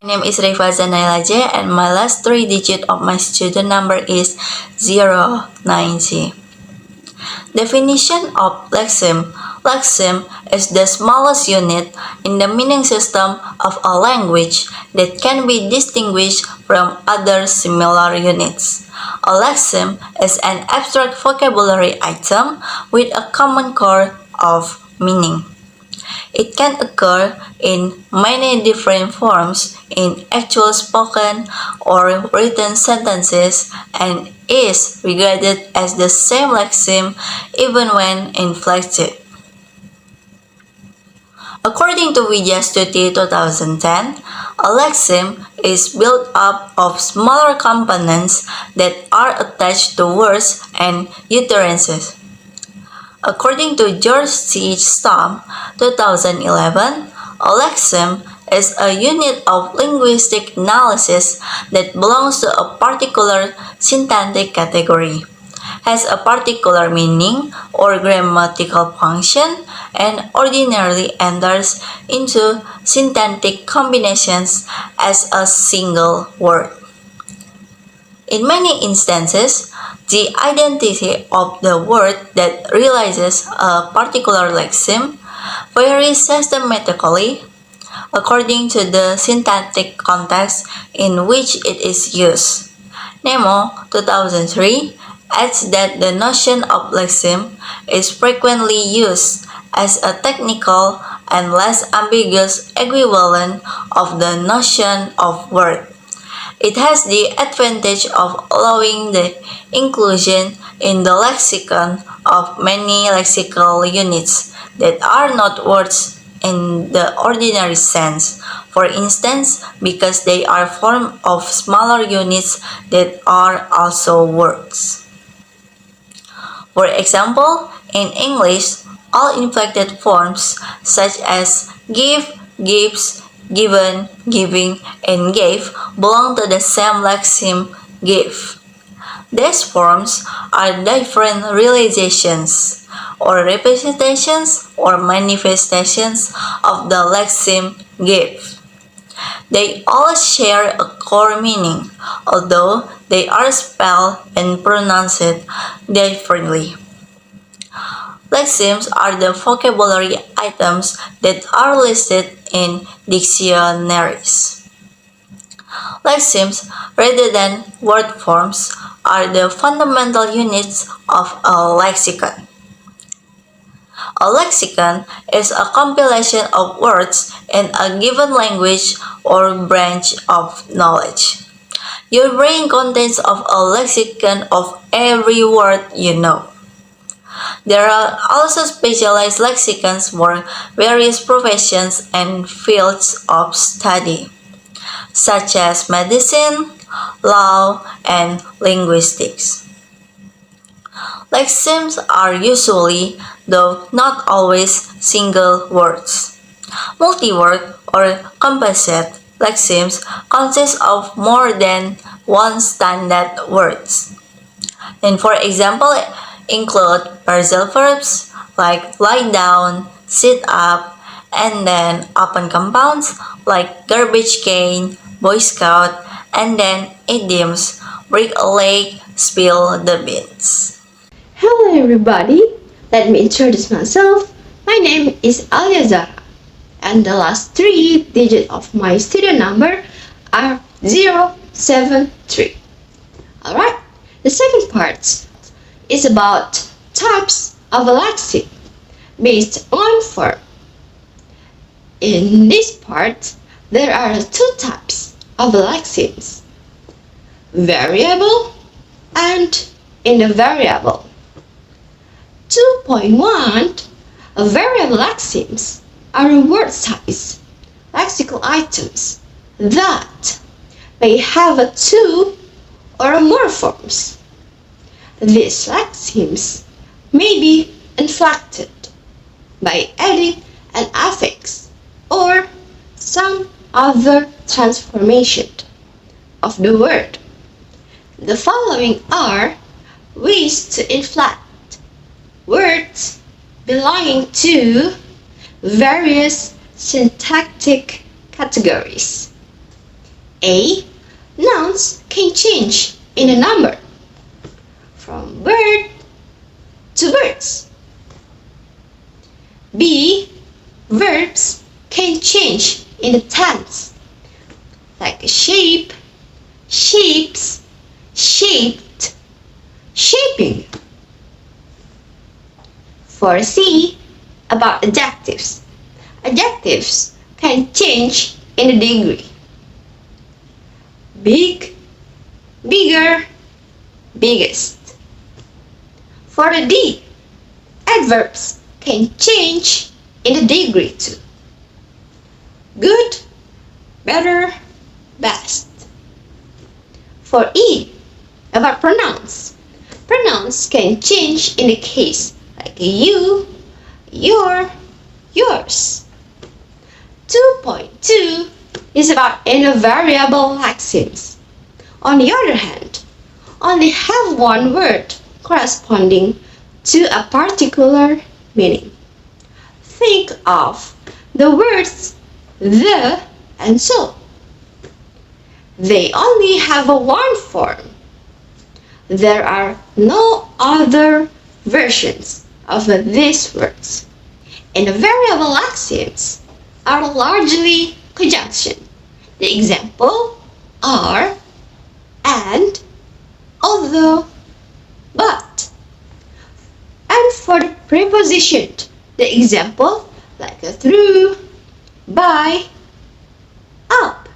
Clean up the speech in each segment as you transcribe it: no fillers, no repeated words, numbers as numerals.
My name is Reva Zanailaje and my last three digits of my student number is 090. Definition of lexeme. Lexeme is the smallest unit in the meaning system of a language that can be distinguished from other similar units. A lexeme is an abstract vocabulary item with a common core of meaning. It can occur in many different forms in actual spoken or written sentences and is regarded as the same lexeme even when inflected. According to Widya Stuti 2010, a lexeme is built up of smaller components that are attached to words and utterances. According to George C. Stump, 2011, a lexeme is a unit of linguistic analysis that belongs to a particular syntactic category, has a particular meaning or grammatical function, and ordinarily enters into syntactic combinations as a single word. In many instances, the identity of the word that realizes a particular lexeme varies systematically according to the syntactic context in which it is used. Nemo, 2003, adds that the notion of lexeme is frequently used as a technical and less ambiguous equivalent of the notion of word. It has the advantage of allowing the inclusion in the lexicon of many lexical units that are not words in the ordinary sense, for instance, because they are formed of smaller units that are also words. For example, in English, all inflected forms such as give, gives, given, giving, and gave belong to the same lexeme give. These forms are different realizations or representations or manifestations of the lexeme give. They all share a core meaning, although they are spelled and pronounced differently. Lexemes are the vocabulary items that are listed in dictionaries. Lexemes, rather than word forms, are the fundamental units of a lexicon. A lexicon is a compilation of words in a given language or branch of knowledge. Your brain contains of a lexicon of every word you know. There are also specialized lexicons for various professions and fields of study, such as medicine, law, and linguistics. Lexemes are usually, though not always, single words. Multi-word or composite lexemes consist of more than one standard words. And for example, include phrasal verbs like lie down, sit up, and then open compounds like garbage can, Boy Scout, and then idioms break a leg, spill the beans. Hello everybody, let me introduce myself. My name is Aliazar and the last three digits of my student number are 073. Alright, the second part is about types of a lexeme based on form. In this part, there are two types of lexemes: variable and invariable. 2.1 Variable lexemes are word size lexical items that may have two or more forms. These lexemes may be inflected by adding an affix or some other transformation of the word. The following are ways to inflect words belonging to various syntactic categories. A. Nouns can change in a number from bird to birds. B. Verbs can change in the tense, like shape, shapes, shaped, shaping. For C, about adjectives. Adjectives can change in a degree. Big, bigger, biggest. For the D, adverbs can change in a degree too. Good, better, best. For E, about pronouns. Pronouns can change in the case like you, your, yours. 2.2 is about invariable lexemes. On the other hand, only have one word corresponding to a particular meaning. Think of the words the and so. They only have a one form. There are no other versions of these words. Invariable lexemes are largely conjunction. The example are, and, although, but. And for the prepositioned, the example like through, by, up,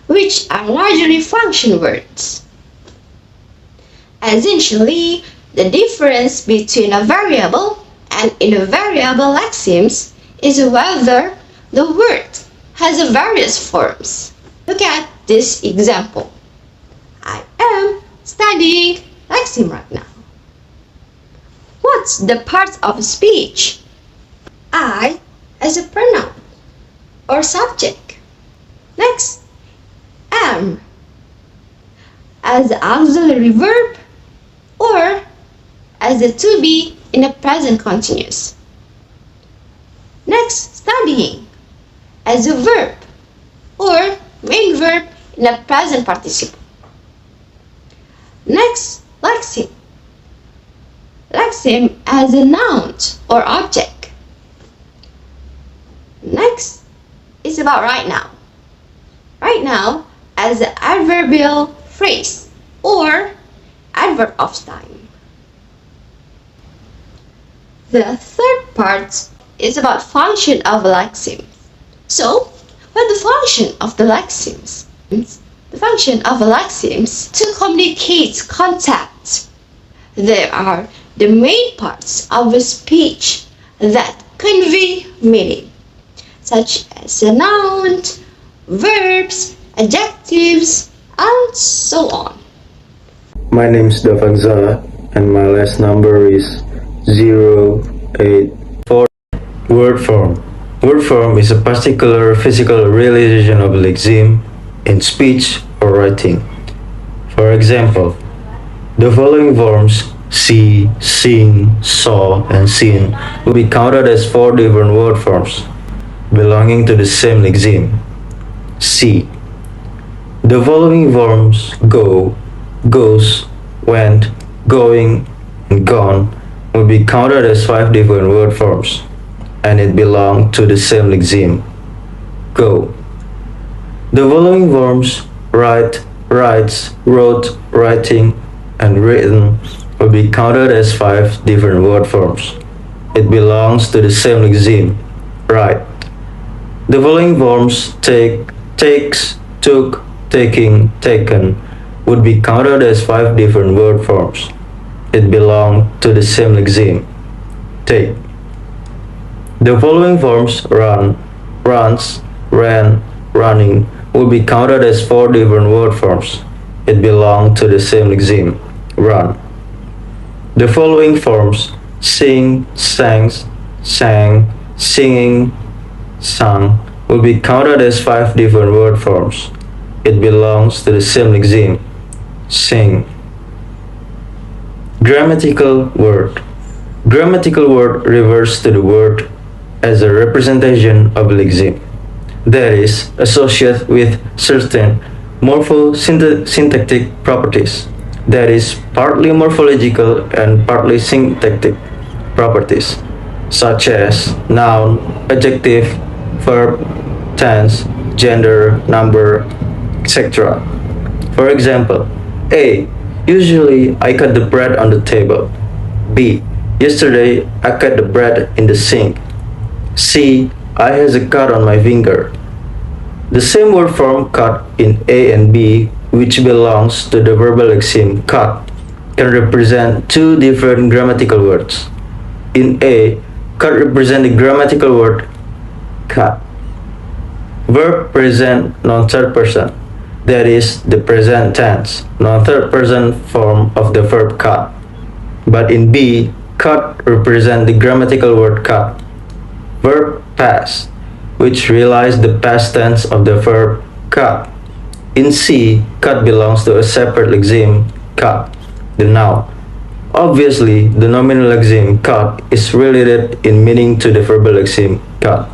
which are largely function words. Essentially, the difference between a variable and invariable lexemes is whether the word has various forms. Look at this example. I am studying lexeme right now. What's the part of speech? I as a pronoun or subject. Next, am as the auxiliary verb or as the to be in the present continuous. Next, studying as a verb or main verb in the present participle. Next, lexeme. Lexeme as a noun or object. Next is about right now. Right now as an adverbial phrase or adverb of time. The third part is about function of lexemes. So, what the function of the lexemes? The function of lexemes to communicate concepts. There are the main parts of a speech that convey meaning, such as a noun, verbs, adjectives, and so on. My name is Davanza and my last number is 084. Word form. Word form is a particular physical realization of a lexeme in speech or writing. For example, the following forms see, sing, saw, and seen will be counted as 4 different word forms belonging to the same lexeme. See. The following forms go, goes, went, going, and gone will be counted as 5 different word forms, and it belongs to the same lexeme. Go. The following forms write, writes, wrote, writing, and written will be counted as 5 different word forms. It belongs to the same lexeme. Write. The following forms take, takes, took, taking, taken would be counted as 5 different word forms. It belongs to the same lexeme. Take. The following forms run, runs, ran, running will be counted as 4 different word forms. It belongs to the same lexeme. Run. The following forms sing, sang, sang, singing, sung will be counted as 5 different word forms. It belongs to the same lexeme. Sing. Grammatical word. Grammatical word refers to the word as a representation of a lexeme. that is, associated with certain morphosyntactic properties, that is, partly morphological and partly syntactic properties, such as noun, adjective, verb, tense, gender, number, etc. For example, A. Usually I cut the bread on the table. B. Yesterday I cut the bread in the sink. C. I has a cut on my finger. The same word form cut in A and B, which belongs to the verbal lexeme cut, can represent two different grammatical words. In A, cut represents the grammatical word cut. Verb present non-third person, that is, the present tense, non-third person form of the verb cut. But in B, cut represents the grammatical word cut. Verb past, which realizes the past tense of the verb cut. In C, cut belongs to a separate lexeme cut, the noun. Obviously, the nominal lexeme cut is related in meaning to the verbal lexeme cut.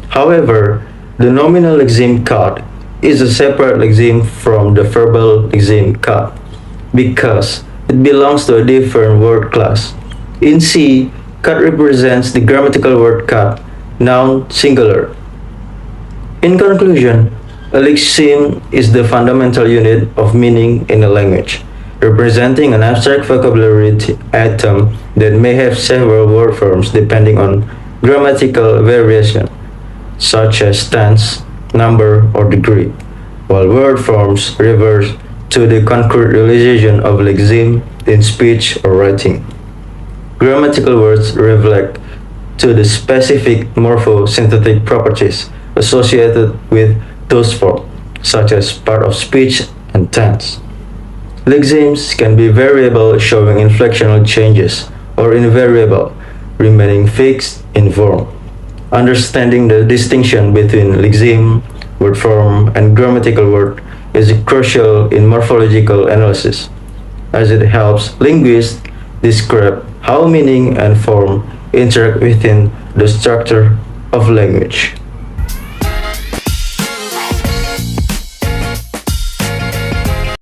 However, the nominal lexeme cut is a separate lexeme from the verbal lexeme cut because it belongs to a different word class. In C, cut represents the grammatical word cut, noun singular. In conclusion, a lexeme is the fundamental unit of meaning in a language, representing an abstract vocabulary item that may have several word forms depending on grammatical variation, such as tense, number, or degree, while word forms refer to the concrete realization of lexeme in speech or writing. Grammatical words reflect to the specific morphosynthetic properties associated with those forms, such as part of speech and tense. Lexemes can be variable, showing inflectional changes, or invariable, remaining fixed in form. Understanding the distinction between lexeme, word form, and grammatical word is crucial in morphological analysis, as it helps linguists describe how meaning and form interact within the structure of language.